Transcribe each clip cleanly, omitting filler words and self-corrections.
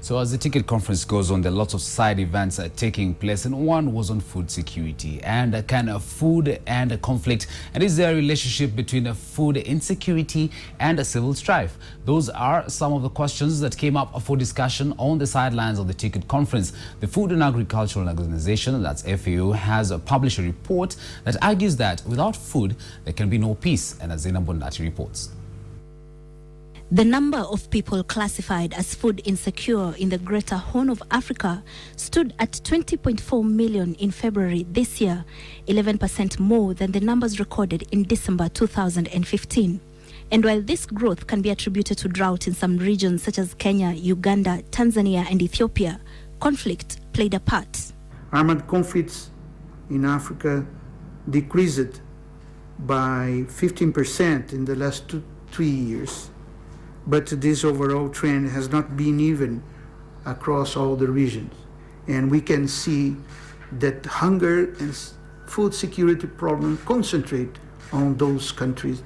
So as the TICAD conference goes on, there are lots of side events taking place, and one was on food security and a kind of food and a conflict. And is there a relationship between a food insecurity and a civil strife? Those are some of the questions that came up for discussion on the sidelines of the TICAD conference. The Food and Agricultural Organization, that's FAO, has published a report that argues that without food, there can be no peace. And as Zainab Bondati reports. The number of people classified as food insecure in the Greater Horn of Africa stood at 20.4 million in February this year, 11% more than the numbers recorded in December 2015. And while this growth can be attributed to drought in some regions such as Kenya, Uganda, Tanzania and Ethiopia, conflict played a part. Armed conflicts in Africa decreased by 15% in the last 3 years. But this overall trend has not been even across all the regions. And we can see that hunger and food security problems concentrate on those countries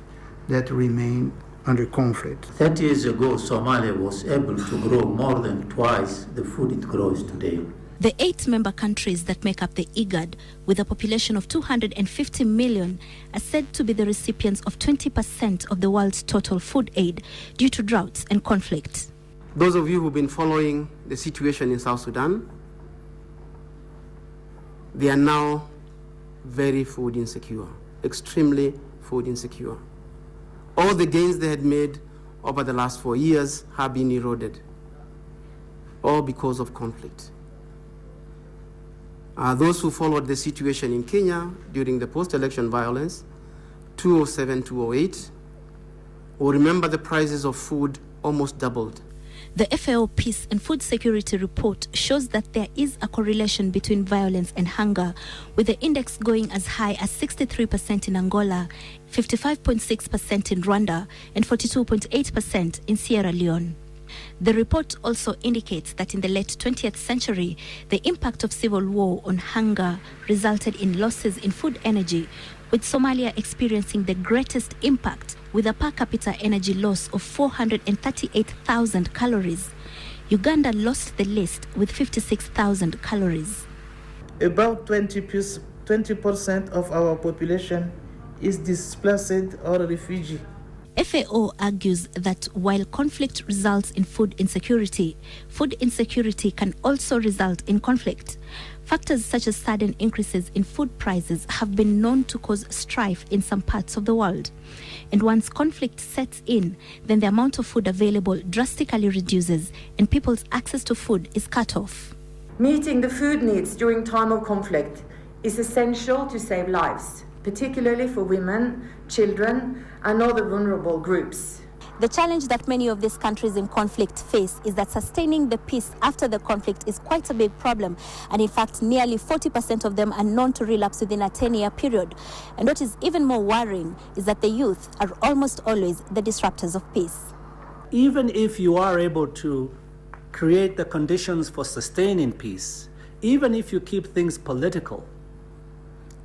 that remain under conflict. 30 years ago, Somalia was able to grow more than twice the food it grows today. The 8 member countries that make up the TICAD, with a population of 250 million, are said to be the recipients of 20% of the world's total food aid due to droughts and conflict. Those of you who've been following the situation in South Sudan, they are now very food insecure, extremely food insecure. All the gains they had made over the last 4 years have been eroded, all because of conflict. Those who followed the situation in Kenya during the post-election violence, 2007-2008, will remember the prices of food almost doubled. The FAO Peace and Food Security Report shows that there is a correlation between violence and hunger, with the index going as high as 63% in Angola, 55.6% in Rwanda, and 42.8% in Sierra Leone. The report also indicates that in the late 20th century, the impact of civil war on hunger resulted in losses in food energy, with Somalia experiencing the greatest impact with a per capita energy loss of 438,000 calories. Uganda lost the least with 56,000 calories. About 20% of our population is displaced or refugee. FAO argues that while conflict results in food insecurity can also result in conflict. Factors such as sudden increases in food prices have been known to cause strife in some parts of the world. And once conflict sets in, then the amount of food available drastically reduces and people's access to food is cut off. Meeting the food needs during time of conflict is essential to save lives, particularly for women, children, and other vulnerable groups. The challenge that many of these countries in conflict face is that sustaining the peace after the conflict is quite a big problem. And in fact, nearly 40% of them are known to relapse within a 10-year period. And what is even more worrying is that the youth are almost always the disruptors of peace. Even if you are able to create the conditions for sustaining peace, even if you keep things political,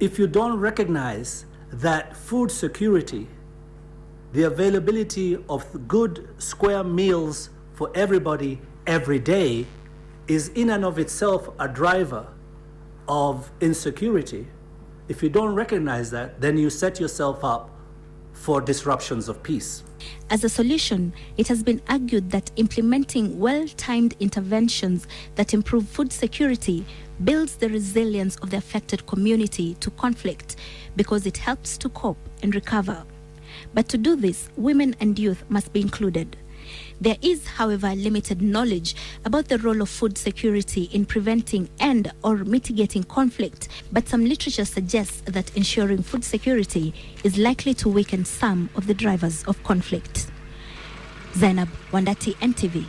if you don't recognize that food security, the availability of good square meals for everybody every day, is in and of itself a driver of insecurity. If you don't recognize that, then you set yourself up for disruptions of peace. As a solution, it has been argued that implementing well-timed interventions that improve food security builds the resilience of the affected community to conflict because it helps to cope and recover. But to do this, women and youth must be included. There is, however, limited knowledge about the role of food security in preventing and/or mitigating conflict, but some literature suggests that ensuring food security is likely to weaken some of the drivers of conflict. Zainab Bondati, NTV.